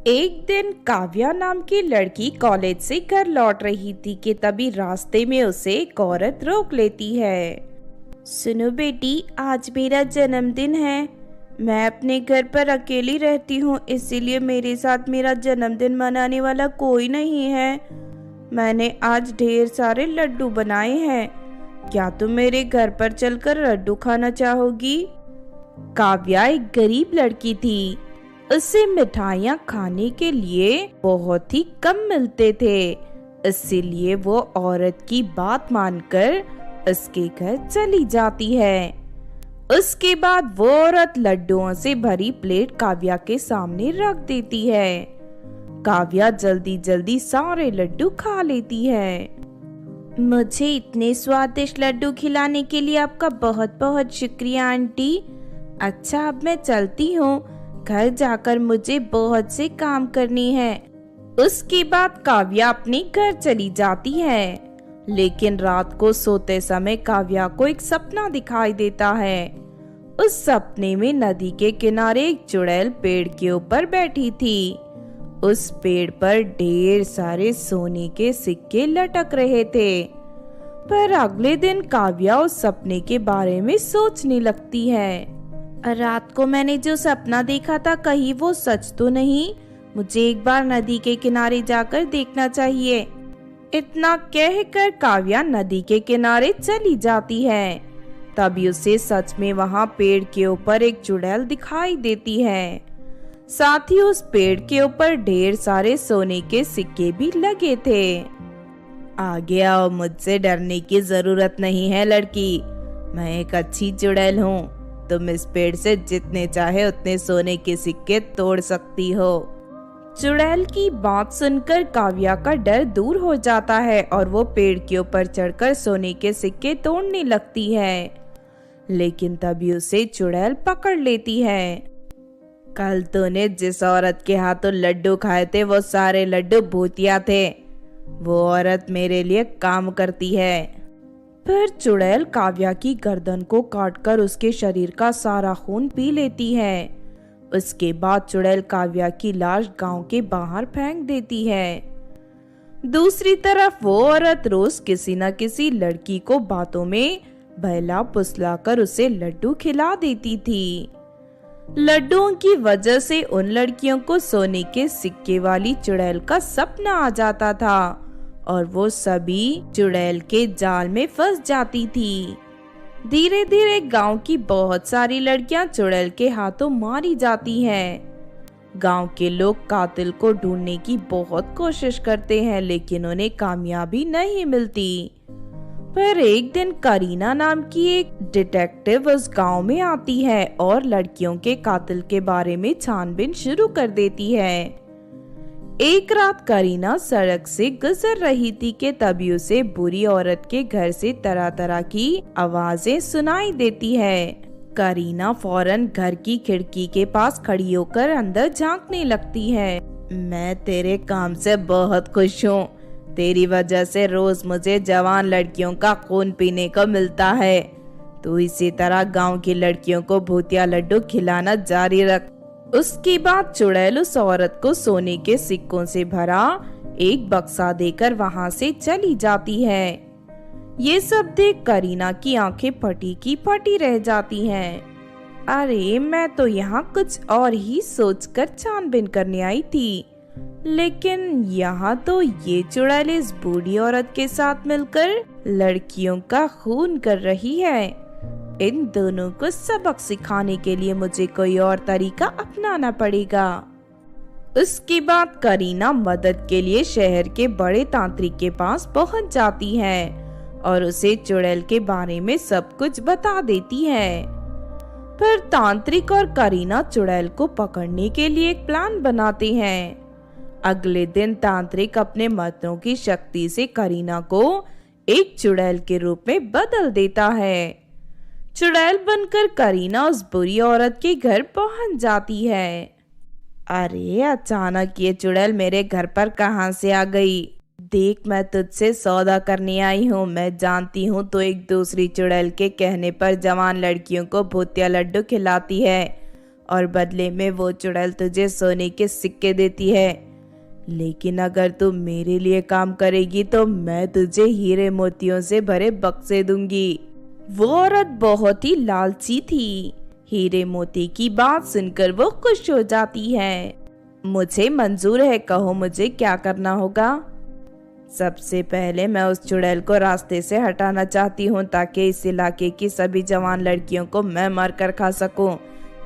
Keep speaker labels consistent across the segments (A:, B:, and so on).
A: एक दिन काव्या नाम की लड़की कॉलेज से घर लौट रही थी कि तभी रास्ते में उसे एक औरत रोक लेती है। सुनो बेटी, आज मेरा जन्मदिन है। मैं अपने घर पर अकेली रहती हूँ, इसीलिए मेरे साथ मेरा जन्मदिन मनाने वाला कोई नहीं है। मैंने आज ढेर सारे लड्डू बनाए हैं। क्या तुम मेरे घर पर चलकर लड्डू खाना चाहोगी? काव्या एक गरीब लड़की थी। उसे मिठाइयाँ खाने के लिए बहुत ही कम मिलते थे, इसीलिए वो औरत की बात मानकर उसके घर चली जाती है। उसके बाद वो औरत लड्डुओं से भरी प्लेट काव्या के सामने रख देती है। काव्या जल्दी जल्दी सारे लड्डू खा लेती है। मुझे इतने स्वादिष्ट लड्डू खिलाने के लिए आपका बहुत बहुत शुक्रिया आंटी। अच्छा, अब मैं चलती हूँ। घर जाकर मुझे बहुत से काम करनी है। उसके बाद काव्या अपने घर चली जाती है। लेकिन रात को सोते समय काव्या को एक सपना दिखाई देता है। उस सपने में नदी के किनारे एक चुड़ैल पेड़ के ऊपर बैठी थी। उस पेड़ पर ढेर सारे सोने के सिक्के लटक रहे थे। पर अगले दिन काव्या उस सपने के बारे में सोचने लगती है। रात को मैंने जो सपना देखा था, कहीं वो सच तो नहीं? मुझे एक बार नदी के किनारे जाकर देखना चाहिए। इतना कहकर काव्या नदी के किनारे चली जाती है। तभी उसे सच में वहां पेड़ के ऊपर एक चुड़ैल दिखाई देती है। साथ ही उस पेड़ के ऊपर ढेर सारे सोने के सिक्के भी लगे थे। आगे आओ, मुझसे डरने की जरूरत नहीं है लड़की। मैं एक अच्छी चुड़ैल हूँ। तुम इस पेड़ से जितने चाहे उतने सोने के सिक्के तोड़ सकती हो। चुड़ैल की बात सुनकर काव्या का डर दूर हो जाता है और वो पेड़ के ऊपर चढ़कर सोने के सिक्के तोड़ने लगती है। लेकिन तभी उसे चुड़ैल पकड़ लेती है। कल तूने जिस औरत के हाथों लड्डू खाए थे, वो सारे लड्डू भूतिया थे। वो औरत मेरे लिए काम करती है। फिर चुड़ैल काव्या की गर्दन को काटकर उसके शरीर का सारा खून पी लेती है। उसके बाद चुड़ैल काव्या की लाश गांव के बाहर फेंक देती है। दूसरी तरफ वो औरत रोज किसी न किसी लड़की को बातों में बहला फुसलाकर उसे लड्डू खिला देती थी। लड्डुओं की वजह से उन लड़कियों को सोने के सिक्के वाली चुड़ैल का सपना आ जाता था और वो सभी चुड़ैल के जाल में फंस जाती थी। धीरे धीरे गांव की बहुत सारी लड़कियां चुड़ैल के हाथों मारी जाती हैं। गांव के लोग कातिल को ढूंढने की बहुत कोशिश करते हैं, लेकिन उन्हें कामयाबी नहीं मिलती। पर एक दिन करीना नाम की एक डिटेक्टिव उस गांव में आती है और लड़कियों के कातिल के बारे में छानबीन शुरू कर देती है। एक रात करीना सड़क से गुजर रही थी कि तभी उसे बुरी औरत के घर से तरह तरह की आवाजें सुनाई देती है। करीना फौरन घर की खिड़की के पास खड़ी होकर अंदर झांकने लगती है। मैं तेरे काम से बहुत खुश हूँ। तेरी वजह से रोज मुझे जवान लड़कियों का खून पीने को मिलता है। तू इसी तरह गांव की लड़कियों को भूतिया लड्डू खिलाना जारी रख। उसके बाद चुड़ैल उस औरत को सोने के सिक्कों से भरा एक बक्सा देकर वहां से चली जाती है। ये सब देख करीना की आंखें फटी की फटी रह जाती हैं। अरे, मैं तो यहाँ कुछ और ही सोचकर छानबीन करने आई थी, लेकिन यहाँ तो ये चुड़ैल इस बूढ़ी औरत के साथ मिलकर लड़कियों का खून कर रही है। इन दोनों को सबक सिखाने के लिए मुझे कोई और तरीका अपनाना पड़ेगा। उसके बाद करीना मदद के लिए शहर के बड़े तांत्रिक के पास पहुंच जाती है और उसे चुड़ैल के बारे में सब कुछ बता देती है। फिर तांत्रिक और करीना चुड़ैल को पकड़ने के लिए एक प्लान बनाते हैं। अगले दिन तांत्रिक अपने मंत्रों की शक्ति से करीना को एक चुड़ैल के रूप में बदल देता है। चुड़ैल बनकर करीना उस बुरी औरत के घर पहुंच जाती है। अरे, अचानक ये चुड़ैल मेरे घर पर कहां से आ गई? देख, मैं तुझसे सौदा करने आई हूँ। मैं जानती हूँ तो एक दूसरी चुड़ैल के कहने पर जवान लड़कियों को भूतिया लड्डू खिलाती है और बदले में वो चुड़ैल तुझे सोने के सिक्के देती है। लेकिन अगर तू मेरे लिए काम करेगी तो मैं तुझे हीरे मोतियों से भरे बक्से दूंगी। वो औरत बहुत ही लालची थी। हीरे मोती की बात सुनकर वो खुश हो जाती है। मुझे मंजूर है, कहो मुझे क्या करना होगा। सबसे पहले मैं उस चुड़ैल को रास्ते से हटाना चाहती हूँ ताकि इस इलाके की सभी जवान लड़कियों को मैं मार कर खा सकूं।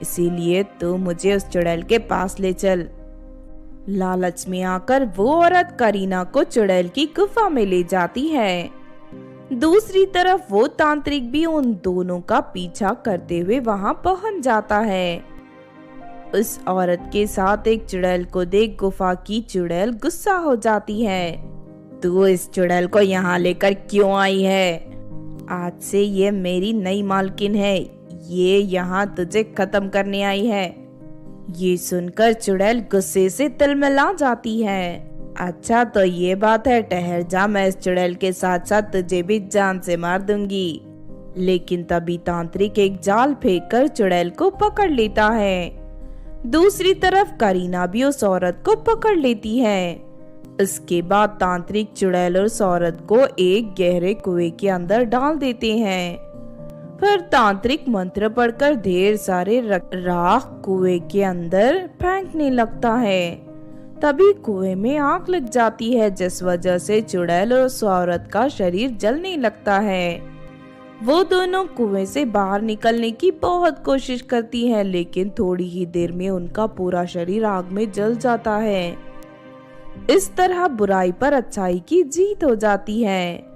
A: इसीलिए तू मुझे उस चुड़ैल के पास ले चल। लालच में आकर वो औरत करीना को चुड़ैल की गुफा में ले जाती है। दूसरी तरफ वो तांत्रिक भी उन दोनों का पीछा करते हुए वहां पहुंच जाता है। उस औरत के साथ एक चुड़ैल को देख गुफा की चुड़ैल गुस्सा हो जाती है। तू इस चुड़ैल को यहाँ लेकर क्यों आई है? आज से ये मेरी नई मालकिन है, ये यहाँ तुझे खत्म करने आई है। ये सुनकर चुड़ैल गुस्से से तिलमिला जाती है। अच्छा तो ये बात है, ठहर जा, मैं इस चुड़ैल के साथ साथ तुझे भी जान से मार दूंगी। लेकिन तभी तांत्रिक एक जाल फेंक कर चुड़ैल को पकड़ लेता है। दूसरी तरफ करीना भी उस औरत को पकड़ लेती है। इसके बाद तांत्रिक चुड़ैल और उस औरत को एक गहरे कुएं के अंदर डाल देते हैं। फिर तांत्रिक मंत्र पढ़कर ढेर सारे राख कुएं के अंदर फेंकने लगता है। तभी कुएं में आग लग जाती है, जिस वजह से चुड़ैल और उस औरत का शरीर जलने लगता है। वो दोनों कुएं से बाहर निकलने की बहुत कोशिश करती हैं, लेकिन थोड़ी ही देर में उनका पूरा शरीर आग में जल जाता है। इस तरह बुराई पर अच्छाई की जीत हो जाती है।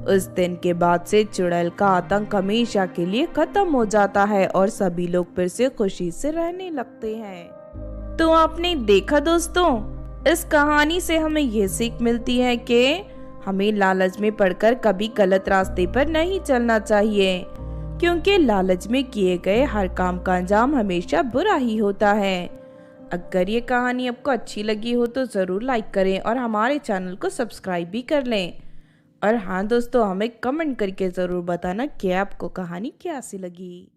A: उस दिन के बाद से चुड़ैल का आतंक हमेशा के लिए खत्म हो जाता है और सभी लोग फिर से खुशी से रहने लगते हैं। तो आपने देखा दोस्तों, इस कहानी से हमें ये सीख मिलती है कि हमें लालच में पड़कर कभी गलत रास्ते पर नहीं चलना चाहिए, क्योंकि लालच में किए गए हर काम का अंजाम हमेशा बुरा ही होता है। अगर ये कहानी आपको अच्छी लगी हो तो ज़रूर लाइक करें और हमारे चैनल को सब्सक्राइब भी कर लें। और हाँ दोस्तों, हमें कमेंट करके ज़रूर बताना कि आपको कहानी कैसी लगी।